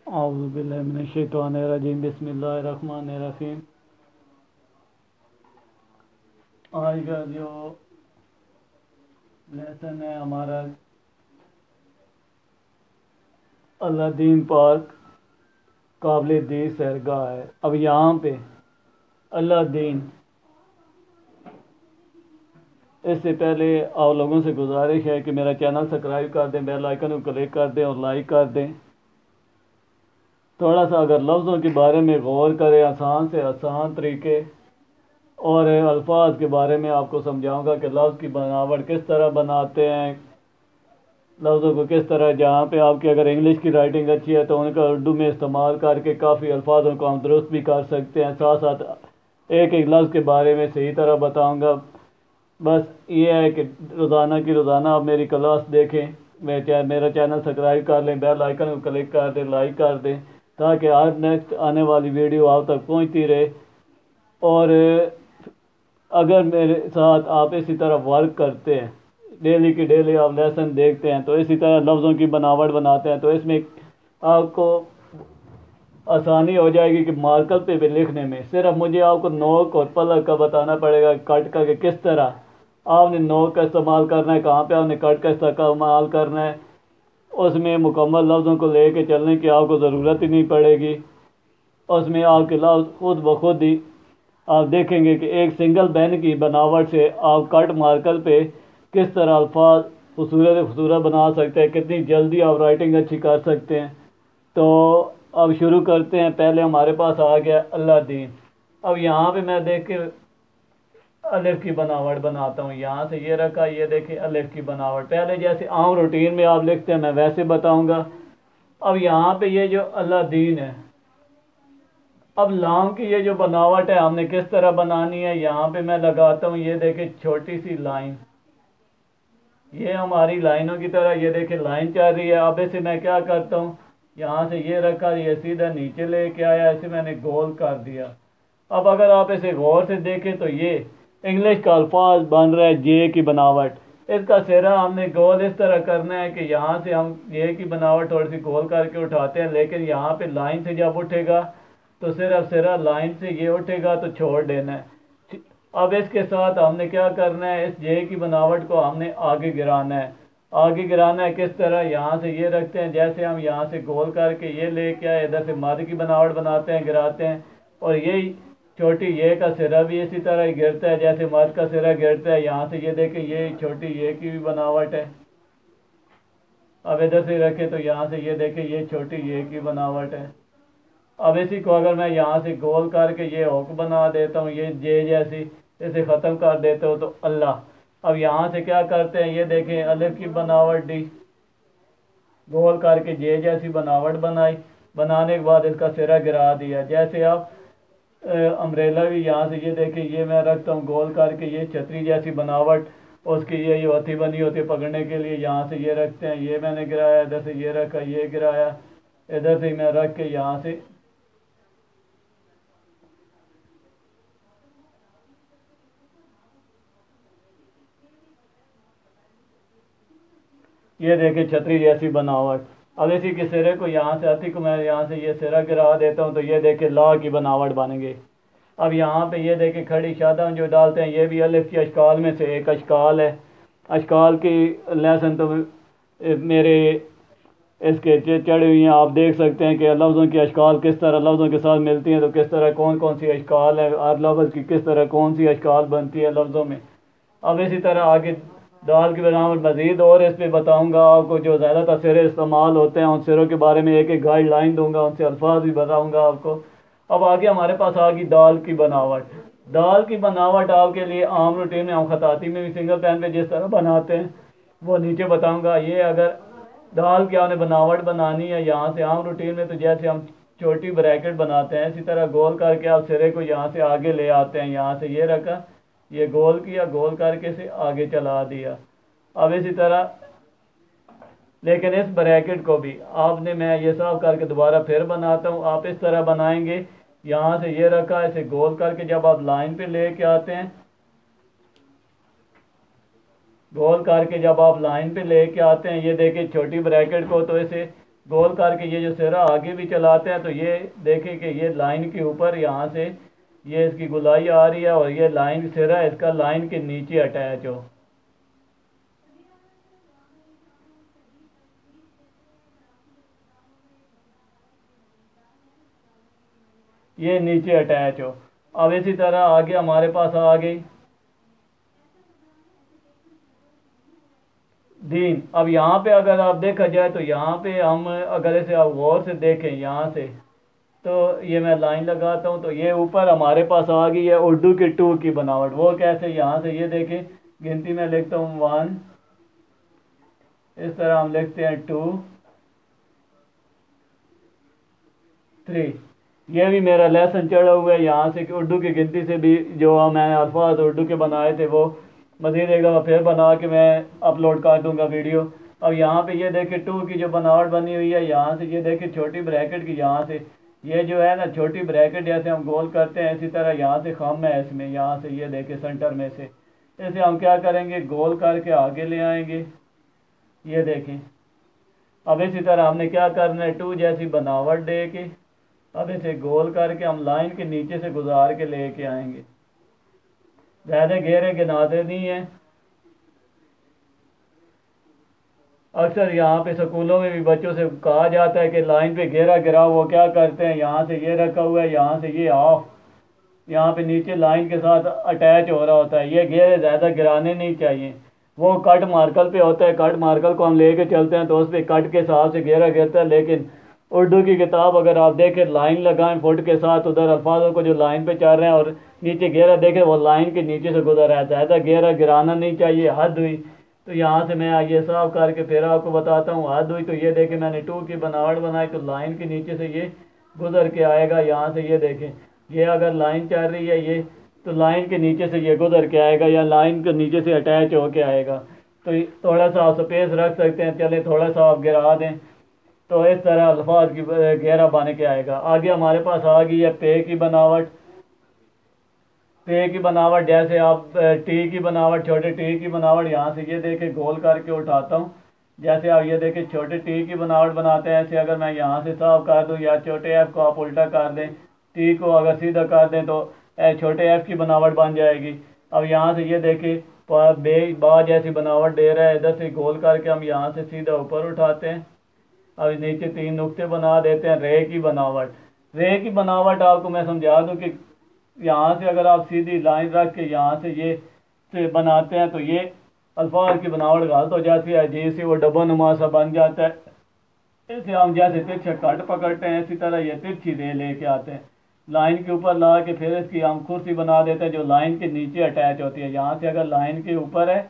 औज़ु बिल्लाहि मिनश शैतानिर रजीम बिस्मिल्लाहिर रहमानिर रहीम। आज का जो लेसन है हमारा अल्लाह दीन पाक काबिल दी सरगाह है। अब यहाँ पे अल्लाह दीन, इससे पहले आप लोगों से गुजारिश है कि मेरा चैनल सब्सक्राइब कर दें, बेल आइकन को क्लिक कर दें और लाइक कर दें। थोड़ा सा अगर लफ्ज़ों के बारे में गौर करें, आसान से आसान तरीके और अल्फाज के बारे में आपको समझाऊंगा कि लफ्ज़ की बनावट किस तरह बनाते हैं, लफ्ज़ों को किस तरह, जहाँ पे आपकी अगर इंग्लिश की राइटिंग अच्छी है तो उनका उर्दू में इस्तेमाल करके काफ़ी अल्फाजों को हम दुरुस्त भी कर सकते हैं। साथ साथ एक एक लफ्ज़ के बारे में सही तरह बताऊंगा। बस ये है कि रोज़ाना की रोज़ाना आप मेरी क्लास देखें, मेरा चैनल सब्सक्राइब कर लें, बेल आइकन को क्लिक कर दें, लाइक कर दें, ताकि हर नेक्स्ट आने वाली वीडियो आप तक पहुँचती रहे। और अगर मेरे साथ आप इसी तरह वर्क करते हैं, डेली की डेली आप लेसन देखते हैं, तो इसी तरह लफ्ज़ों की बनावट बनाते हैं, तो इसमें आपको आसानी हो जाएगी कि मार्कर पे भी लिखने में। सिर्फ मुझे आपको नोक और पलक का बताना पड़ेगा, कट का, कि किस तरह आपने नोक का इस्तेमाल करना है, कहाँ पे आपने कट का इस्तेमाल करना है। उसमें मुकम्मल लफ्ज़ों को लेके चलने की आपको ज़रूरत ही नहीं पड़ेगी। उसमें आपके लफ्ज़ खुद ब खुद ही आप देखेंगे कि एक सिंगल पेन की बनावट से आप कट मार्कर पे किस तरह अल्फाज खूबसूरत बना सकते हैं, कितनी जल्दी आप राइटिंग अच्छी कर सकते हैं। तो अब शुरू करते हैं। पहले हमारे पास आ गया अल्लाह दीन। अब यहाँ पे मैं देख के अलिफ की बनावट बनाता हूँ। यहाँ से ये रखा, ये देखिए अलिफ की बनावट पहले जैसे आम रूटीन में आप लिखते हैं मैं वैसे बताऊँगा। अब यहाँ पे ये जो अल्लाह दीन है, अब लाम की ये जो बनावट है हमने किस तरह बनानी है, यहाँ पे मैं लगाता हूँ, ये देखे छोटी सी लाइन, ये हमारी लाइनों की तरह, ये देखे लाइन चल रही है। अब इसे मैं क्या करता हूँ, यहाँ से ये रखा, ये सीधा नीचे लेके आया, इसे मैंने गोल कर दिया। अब अगर आप इसे गौर से देखें तो ये इंग्लिश का अल्फाज बन रहा है जे की बनावट। इसका सिरा हमने गोल इस तरह करना है कि यहाँ से हम जे की बनावट थोड़ी सी गोल करके उठाते हैं, लेकिन यहाँ पे लाइन से जब उठेगा तो सिर्फ सिरा लाइन से ये उठेगा तो छोड़ देना है। अब इसके साथ हमने क्या करना है, इस जे की बनावट को हमने आगे गिराना है। आगे गिराना है किस तरह, यहाँ से ये रखते हैं, जैसे हम यहाँ से गोल करके ये लेके आए, इधर से मद की बनावट बनाते हैं, गिराते हैं, और यही छोटी ये का सिरा भी इसी तरह ही गिरता है जैसे मद का सिरा गिरता है। यहाँ से ये देखें, ये छोटी ये की भी बनावट है। अब इधर से रखें तो यहाँ से ये देखें, ये छोटी ये की बनावट है। अब इसी को अगर मैं यहाँ से गोल करके ये हुक बना देता हूँ, ये जे जैसी, इसे ख़त्म कर देते हो तो अल्लाह। अब यहाँ से क्या करते हैं, ये देखें अलिफ की बनावट दी, गोल करके जे जैसी बनावट बनाई, बनाने के बाद इसका सिरा गिरा दिया। जैसे आप अम्ब्रेला भी यहाँ से ये देखें, ये मैं रखता हूँ गोल करके, ये छतरी जैसी बनावट, उसकी ये हथी बनी होती है पकड़ने के लिए, यहाँ से ये रखते हैं, ये मैंने गिराया, इधर से ये रखा, ये गिराया, इधर से मैं रख के यहाँ से ये देखे छतरी जैसी बनावट। अब इसी के सिरे को यहाँ से अति को मैं यहाँ से ये सिरा गिरा देता हूँ तो ये देखे ला की बनावट बन गई। अब यहाँ पे ये देखे खड़ी शादा जो डालते हैं, ये भी अलिफ की अशकाल में से एक अशकाल है। अशकाल की लेसन तो मेरे इसके चढ़ी हुई हैं, आप देख सकते हैं कि लफ्ज़ों की अशकाल किस तरह लफ्ज़ों के साथ मिलती हैं, तो किस तरह कौन कौन सी अशकाल है, हर लफ्ज़ की किस तरह कौन सी अशकाल बनती है लफ्ज़ों में। अब इसी तरह आगे दाल की बनावट मज़ीद और इस पर बताऊँगा आपको, जो ज़्यादातर सिरे इस्तेमाल होते हैं उन सिरों के बारे में एक एक गाइडलाइन दूंगा, उनसे अल्फाज भी बताऊँगा आपको। अब आगे हमारे पास आ गई दाल की बनावट। दाल की बनावट आपके लिए आम रूटीन में, हम खताती में भी सिंगल पैन पे जिस तरह बनाते हैं वो नीचे बताऊँगा। ये अगर दाल की आपने बनावट बनानी है यहाँ से आम रूटीन में, तो जैसे हम छोटी ब्रैकेट बनाते हैं, इसी तरह गोल करके आप सिरे को यहाँ से आगे ले आते हैं, यहाँ से ये रखा, ये गोल किया, गोल करके से आगे चला दिया। अब इसी तरह, लेकिन इस ब्रैकेट को भी आपने, मैं ये साफ करके दोबारा फिर बनाता हूँ, आप इस तरह बनाएंगे, यहाँ से ये रखा, इसे गोल करके जब आप लाइन पे लेके आते हैं, गोल करके जब आप लाइन पे लेके आते हैं, ये देखिए छोटी ब्रैकेट को, तो इसे गोल करके ये जो सिरा आगे भी चलाते हैं तो ये देखें कि ये लाइन के ऊपर यहाँ से ये इसकी गुलाई आ रही है और ये लाइन सिरा इसका लाइन के नीचे अटैच हो। ये नीचे अटैच हो। अब इसी तरह आगे हमारे पास आ गई दीन। अब यहाँ पे अगर आप देखा जाए तो यहाँ पे हम अगर इसे आप गौर से देखें यहाँ से, तो ये मैं लाइन लगाता हूँ तो ये ऊपर हमारे पास आ गई है उर्दू की टू की बनावट। वो कैसे, यहाँ से ये देखें गिनती में लिखता हूँ 1, इस तरह हम लिखते हैं 2, 3। ये भी मेरा लेसन चढ़ा हुआ है यहाँ से कि उर्दू की गिनती से भी जो मैंने अल्फाज उर्दू के बनाए थे वो मज़ीद एक दफ़ा फिर बना के मैं अपलोड कर दूंगा वीडियो। अब यहाँ पे ये देखें 2 की जो बनावट बनी हुई है, यहाँ से ये देखें छोटी ब्रैकेट की, यहाँ से ये जो है ना छोटी ब्रैकेट जैसे हम गोल करते हैं इसी तरह यहाँ से खम है इसमें, यहाँ से ये देखें सेंटर में से इसे हम क्या करेंगे गोल करके आगे ले आएंगे। ये देखें अब इसी तरह हमने क्या करना है 2 जैसी बनावट दे के अब इसे गोल करके हम लाइन के नीचे से गुजार के लेके आएंगे। ज़्यादा घेरे गिनाते नहीं हैं। अक्सर यहाँ पे स्कूलों में भी बच्चों से कहा जाता है कि लाइन पे घेरा गिराओ, वो क्या करते हैं यहाँ से ये रखा हुआ है, यहाँ से ये ऑफ, यहाँ पे नीचे लाइन के साथ अटैच हो रहा होता है। ये घेरे ज़्यादा गिराने नहीं चाहिए। वो कट मार्कल पे होता है, कट मार्कल को हम लेके चलते हैं तो उस पर कट के हिसाब से घेरा गिरता है। लेकिन उर्दू की किताब अगर आप देखें लाइन लगाएं फुट के साथ, उधर अल्फाजों को जो लाइन पे चल रहे हैं और नीचे घेरा देखें वो लाइन के नीचे से गुजर रहा है। ज़्यादा घेरा गिराना नहीं चाहिए। हद हुई तो यहाँ से मैं ये साफ करके फिर आपको बताता हूँ। हद हुई तो ये देखें मैंने 2 की बनावट बनाई तो लाइन के नीचे से ये गुजर के आएगा। यहाँ से ये देखें ये अगर लाइन चल रही है ये तो लाइन के नीचे से ये गुजर के आएगा या लाइन के नीचे से अटैच होके आएगा। तो थोड़ा सा आप स्पेस रख सकते हैं, चले थोड़ा सा आप गिरा दें तो इस तरह अल्फाज की घेरा बन के आएगा। आगे हमारे पास आ गई है पे की बनावट। पे की बनावट जैसे आप टी की बनावट, छोटे टी की बनावट यहाँ से ये देखे गोल करके उठाता हूँ। जैसे आप ये देखें छोटे टी की बनावट बनाते हैं, ऐसे अगर मैं यहाँ से साफ कर दूँ या छोटे एफ को आप उल्टा कर दें, टी को अगर सीधा कर दें तो छोटे एफ की बनावट बन जाएगी। अब यहाँ से ये देखें बा जैसी बनावट दे रहा है, इधर से गोल करके हम यहाँ से सीधा ऊपर उठाते हैं। अब नीचे 3 नुक्ते बना देते हैं। रे की बनावट, रे की बनावट आपको मैं समझा दूं कि यहाँ से अगर आप सीधी लाइन रख के यहाँ से ये से बनाते हैं तो ये अल्फाज की बनावट गलत हो जाती है, जैसे वो डब्बा नुमा सा बन जाता है। इसे हम जैसे तिरछे कट पकड़ते हैं इसी तरह ये तिरछी रे लेके आते हैं, लाइन के ऊपर ला के फिर इसकी हम कुर्सी बना देते हैं जो लाइन के नीचे अटैच होती है। यहाँ से अगर लाइन के ऊपर है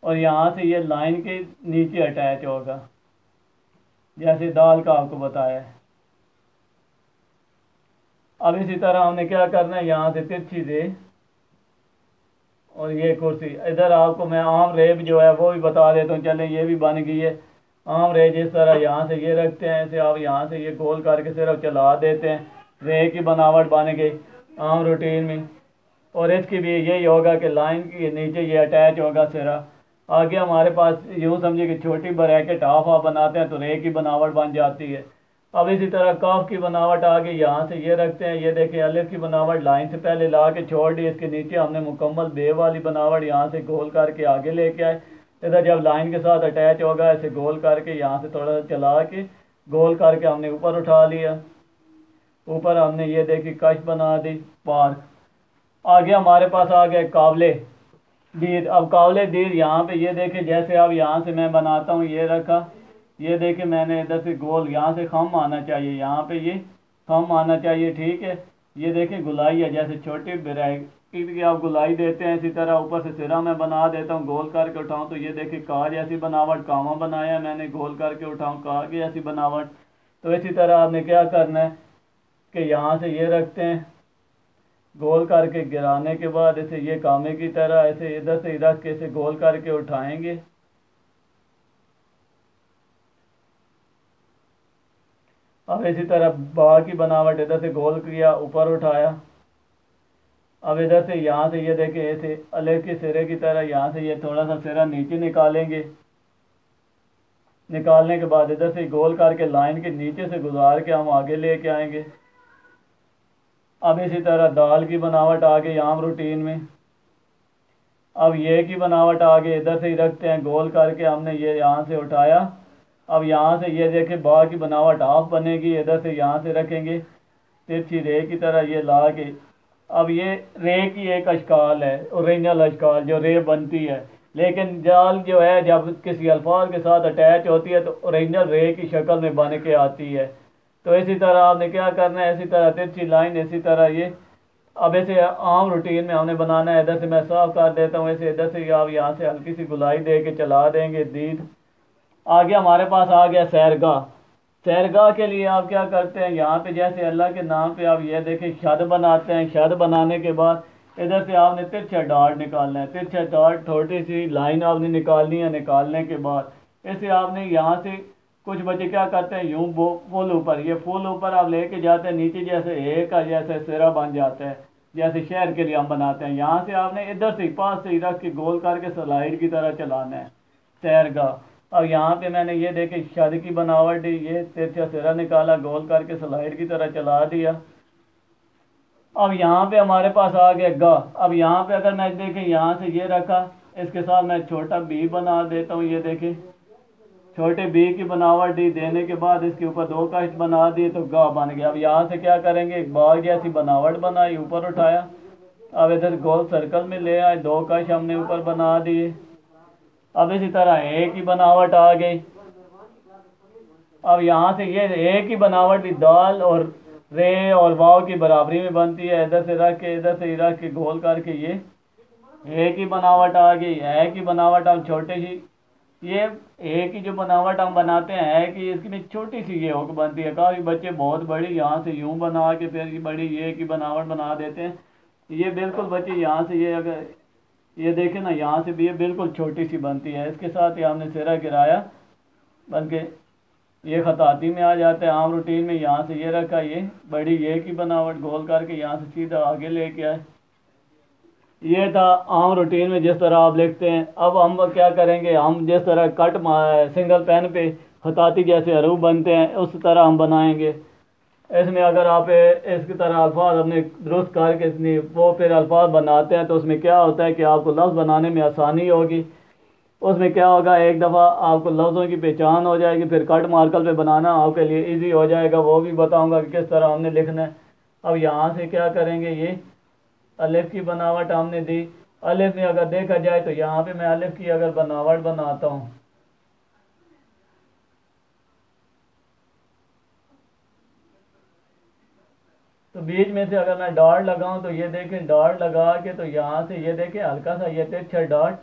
और यहाँ से ये लाइन के नीचे अटैच होगा, जैसे दाल का आपको बताया है। अब इसी तरह हमने क्या करना है यहाँ से तिरछी रे और ये कुर्सी, इधर आपको मैं आम रेब जो है वो भी बता देता हूँ। चलें ये भी बन गई है आम रे। जिस तरह यहाँ से ये रखते हैं ऐसे आप यहाँ से ये गोल करके सिर्फ चला देते हैं, रे की बनावट बन गई आम रूटीन में। और इसकी भी यही होगा कि लाइन के नीचे ये अटैच होगा सिरा। आगे हमारे पास यूँ समझिए कि छोटी ब्रैकेट हाफ हाफ बनाते हैं तो रे की बनावट बन जाती है। अब इसी तरह काफ की बनावट आगे यहाँ से ये रखते हैं, ये देखें अलिफ की बनावट लाइन से पहले ला के छोड़ दी, इसके नीचे हमने मुकम्मल बे वाली बनावट यहाँ से गोल करके आगे लेके आए। इधर जब लाइन के साथ अटैच होगा इसे गोल करके यहाँ से थोड़ा सा चला के गोल करके हमने ऊपर उठा लिया। ऊपर हमने ये देखी कश बना दी पार्क। आगे हमारे पास आ गए काबले दीर। अब काबले दीर यहाँ पे ये देखें जैसे अब यहाँ से मैं बनाता हूँ, ये रखा, ये देखें मैंने इधर से गोल यहाँ से खम आना चाहिए, यहाँ पे ये खम आना चाहिए, ठीक है। ये देखें गुलाई है, जैसे छोटी ब्रैकेट की आप गुलाई देते हैं इसी तरह ऊपर से सिरा मैं बना देता हूँ गोल करके उठाऊँ तो ये देखें का जैसी बनावट, कामा बनाया मैंने गोल करके उठाऊँ का की ऐसी बनावट। तो इसी तरह आपने क्या करना है कि यहाँ से ये रखते हैं गोल करके गिराने के बाद इसे ये कामे की तरह ऐसे इधर से रख के इसे गोल करके उठाएंगे। अब इसी तरह बा की बनावट इधर से गोल किया ऊपर उठाया। अब इधर से यहाँ से ये देखें ऐसे अलिफ के सिरे की तरह यहाँ से ये थोड़ा सा सिरा नीचे निकालेंगे निकालने के बाद इधर से गोल करके लाइन के नीचे से गुजार के हम आगे लेके आएंगे। अब इसी तरह दाल की बनावट आ गई आम रूटीन में। अब ये की बनावट आ गई, इधर से ही रखते हैं गोल करके, हमने ये यहाँ से उठाया। अब यहाँ से ये देखें बा की बनावट हाफ बनेगी, इधर से यहाँ से रखेंगे तिरछी रे की तरह ये ला के। अब ये रे की एक अशकाल है, ओरिजिनल अशकाल जो रे बनती है, लेकिन जाल जो है जब किसी अल्फाज के साथ अटैच होती है तो ओरिजिनल रे की शक्ल में बन के आती है। तो इसी तरह आपने क्या करना है, इसी तरह तिरछी लाइन, इसी तरह ये। अब ऐसे आम रूटीन में हमने बनाना है। इधर से मैं साफ कर देता हूँ, ऐसे इधर से आप यहाँ से हल्की सी गुलाई दे के चला देंगे। दीद आ गया हमारे पास, आ गया सैरगाह। सैरगाह के लिए आप क्या करते हैं, यहाँ पे जैसे अल्लाह के नाम पे आप ये देखें शद बनाते हैं। शद बनाने के बाद इधर से आपने तिरछा डॉट निकालना है। तिरछा डॉट छोटी सी लाइन आपने निकालनी है। निकालने के बाद इसे आपने यहाँ से कुछ बच्चे क्या करते हैं, यूं फुल ऊपर, ये फुल ऊपर आप लेके जाते हैं, नीचे जैसे ए का जैसे सिरा बन जाता है, जैसे शहर के लिए हम बनाते हैं। यहाँ से आपने इधर से पास से रख के गोल करके स्लाइड की तरह चलाना है सैरगाह। अब यहाँ पे मैंने ये देखे शद की बनावट दी, ये तिरछा सिरा निकाला, गोल करके स्लाइड की तरह चला दिया। अब यहाँ पे हमारे पास आ गया गा। अब यहाँ पे अगर मैं देखें यहाँ से ये रखा, इसके साथ मैं छोटा बी बना देता हूँ। ये देखें छोटे बी की बनावट दी, देने के बाद इसके ऊपर दो कष्ट बना दिए तो गा बन गया। अब यहाँ से क्या करेंगे, एक बाग जैसी बनावट बनाई, ऊपर उठाया। अब इधर गोल सर्कल में ले आए, दो कष्ट हमने ऊपर बना दिए। अब इसी तरह ए की बनावट आ गई। अब यहाँ से ये ए की बनावट भी दाल और रे और वाव की बराबरी में बनती है। इधर से रख के इधर से रख के गोल करके ये ए की बनावट आ गई। ए की बनावट हम छोटे सी, ये ए की जो बनावट हम बनाते हैं कि इसकी छोटी सी ये होक बनती है। काफ़ी बच्चे बहुत बड़ी यहाँ से यूं बना के फिर बड़ी ये की बनावट बना देते हैं। ये बिल्कुल बच्चे यहाँ से ये अगर ये देखें ना, यहाँ से भी ये बिल्कुल छोटी सी बनती है। इसके साथ ही हमने सिरा गिराया, बन के ये खताती में आ जाता है। आम रूटीन में यहाँ से ये रखा, ये बड़ी ये की बनावट गोल करके यहाँ से सीधा आगे लेके आए। ये था आम रूटीन में जिस तरह आप लिखते हैं। अब हम क्या करेंगे, हम जिस तरह कट सिंगल पेन पे खताती जैसे हरूफ बनते हैं उस तरह हम बनाएंगे। इसमें अगर आप इसकी तरह अल्फाज अपने दुरुस्त करके वो फिर अल्फाज बनाते हैं तो उसमें क्या होता है कि आपको लफ्ज़ बनाने में आसानी होगी। उसमें क्या होगा, एक दफ़ा आपको लफ्ज़ों की पहचान हो जाएगी, फिर कट मार्कर पे बनाना आपके लिए इजी हो जाएगा। वो भी बताऊंगा कि किस तरह हमने लिखना है। अब यहाँ से क्या करेंगे, ये अलिफ की बनावट हमने दी। अलिफ में अगर देखा जाए तो यहाँ पे मैं अलिफ की अगर बनावट बनाता हूँ तो बीच में से अगर मैं डॉट लगाऊं तो ये देखें डॉट लगा के तो यहाँ से ये देखें हल्का सा ये तिरछा डॉट,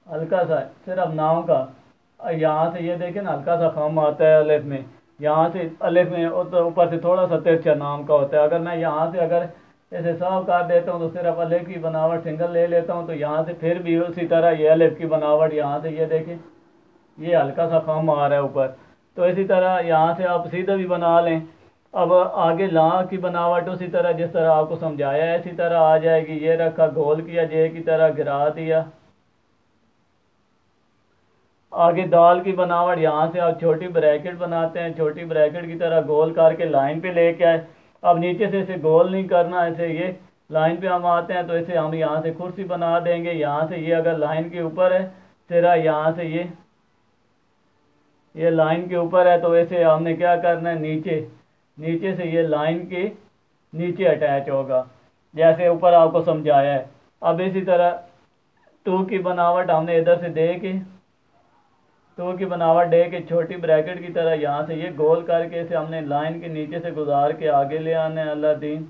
हल्का सा सिर्फ नाम का। यहाँ से ये देखें ना हल्का सा खम आता है अलिफ में। यहाँ से अलिफ में तो ऊपर से थोड़ा सा तिरछा नाम का होता है। अगर मैं यहाँ से अगर ऐसे साफ कर देता हूँ तो सिर्फ अलिफ की बनावट सिंगल ले लेता हूँ तो यहाँ से फिर भी उसी तरह ये अलिफ की बनावट यहाँ से ये देखें ये हल्का सा खम आ रहा है ऊपर। तो इसी तरह यहाँ से आप सीधा भी बना लें। अब आगे ला की बनावट उसी तरह जिस तरह आपको समझाया है इसी तरह आ जाएगी। ये रखा, गोल किया, जे की तरह गिरा दिया। आगे दाल की बनावट यहाँ से आप छोटी ब्रैकेट बनाते हैं, छोटी ब्रैकेट की तरह गोल करके लाइन पे लेके आए। अब नीचे से इसे गोल नहीं करना, ऐसे ये लाइन पे हम आते हैं तो इसे हम यहाँ से कुर्सी बना देंगे। यहाँ से ये अगर लाइन के ऊपर है सिरा, यहाँ से ये लाइन के ऊपर है तो इसे हमने क्या करना है, नीचे से ये लाइन के नीचे अटैच होगा जैसे ऊपर आपको समझाया है। अब इसी तरह टू की बनावट हमने इधर से दे के टू की बनावट दे के छोटी ब्रैकेट की तरह यहाँ से ये गोल करके इसे हमने लाइन के नीचे से गुजार के आगे ले आने अल्लाह दीन।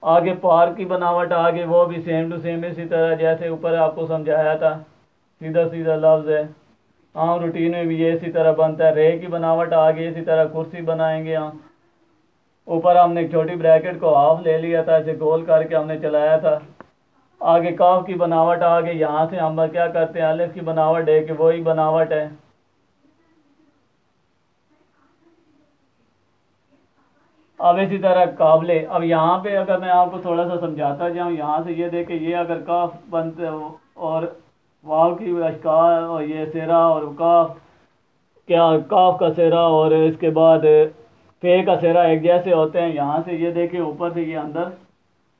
आगे पार की बनावट आगे वो भी सेम टू सेम इसी तरह जैसे ऊपर आपको समझाया था, सीधा सीधा लफ्ज़ है। आम रूटीन में भी ये इसी तरह बनता है। रे की बनावट आगे इसी तरह कुर्सी बनाएंगे। हम ऊपर हमने छोटी ब्रैकेट को हाफ ले लिया था, इसे गोल करके हमने चलाया था। आगे काफ की बनावट आ गई, यहाँ से हम क्या करते हैं अलिफ की बनावट दे के वही बनावट है। अब इसी तरह काबले, अब यहाँ पे अगर मैं आपको थोड़ा सा समझाता जाऊँ, यहाँ से ये देखे ये अगर काफ बनते और वाव की अशकार और ये सेरा और काफ, क्या काफ का सेरा और इसके बाद पे का सेरा एक जैसे होते हैं। यहाँ से ये देखिए ऊपर से ये अंदर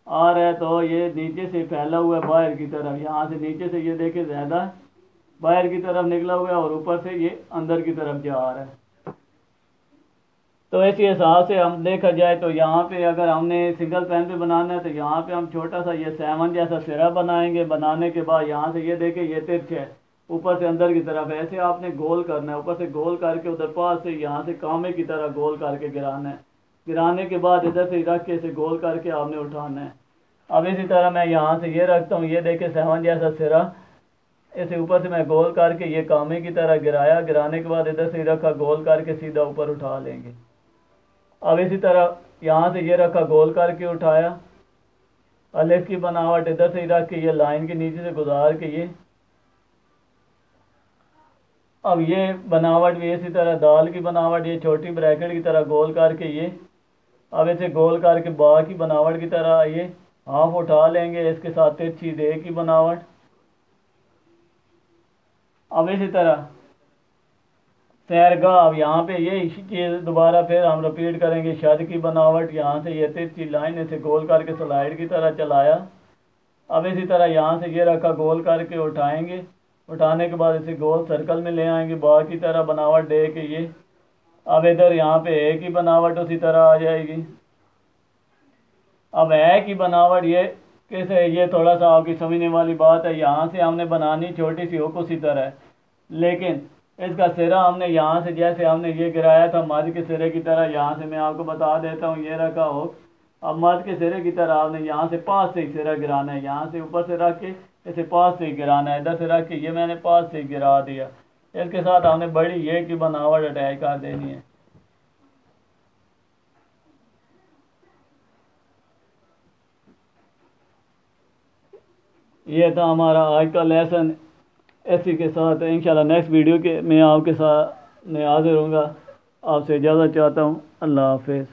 आ रहा है तो ये नीचे से फैला हुआ है बाहर की तरफ। यहाँ से नीचे से ये देखिए ज़्यादा बाहर की तरफ निकला हुआ है और ऊपर से ये अंदर की तरफ जा रहा है। तो इसी हिसाब से हम देखा जाए तो यहाँ पे अगर हमने सिंगल पैन पे बनाना है तो यहाँ पे हम छोटा सा ये सेवन जैसा सिरा बनाएंगे। बनाने के बाद यहाँ से ये देखें ये तिरछ है, ऊपर से अंदर की तरफ ऐसे आपने गोल करना है, ऊपर से गोल करके उधर पास से यहाँ से कामे की तरह गोल करके गिराना है। गिराने के बाद इधर से रख के इसे गोल करके आपने उठाना है। अब इसी तरह मैं यहाँ से ये रखता हूँ, ये देखें सेवन जैसा सिरा, इसे ऊपर से मैं गोल करके ये कामे की तरह गिराया। गिराने के बाद इधर से रखा गोल करके सीधा ऊपर उठा लेंगे। अब इसी तरह यहाँ से ये रखा गोल करके उठाया। अलिफ की बनावट इधर से रख के ये लाइन के नीचे से गुजार के ये, अब ये बनावट भी इसी तरह दाल की बनावट, ये छोटी ब्रैकेट की तरह गोल करके ये, अब इसे गोल करके बा की बनावट की तरह ये हाफ उठा लेंगे। इसके साथ तिरछी दे की बनावट। अब इसी तरह सैरगाह, अब यहाँ पे ये चीज़ दोबारा फिर हम रिपीट करेंगे। शद की बनावट, यहाँ से ये तिरछी लाइन इसे गोल करके स्लाइड की तरह चलाया। अब इसी तरह यहाँ से ये रखा गोल करके उठाएंगे। उठाने के बाद इसे गोल सर्कल में ले आएंगे बा की तरह बनावट दे के ये। अब इधर यहाँ पे ए की बनावट उसी तरह आ जाएगी। अब ए की बनावट ये कैसे, ये थोड़ा सा आपकी समझने वाली बात है। यहाँ से हमने बनानी छोटी सी हुक उसी तरह, लेकिन इसका सिरा हमने यहाँ से जैसे हमने ये गिराया था मध के सिरे की तरह, यहाँ से मैं आपको बता देता हूँ ये रखा हो। अब मध के सिरे की तरह आपने यहाँ से पास से ही सिरा गिराना है। यहाँ से ऊपर से रख के इसे पास से ही गिराना है। इधर से रख के ये मैंने पास से ही गिरा दिया। इसके साथ हमने बड़ी ये की बनावट अटैच कर देनी है। ये था हमारा आज का लेसन। इसी के साथ इंशाल्लाह नेक्स्ट वीडियो के मैं आपके साथ हाजिर होऊंगा। आपसे इजाज़त चाहता हूँ। अल्लाह हाफिज़।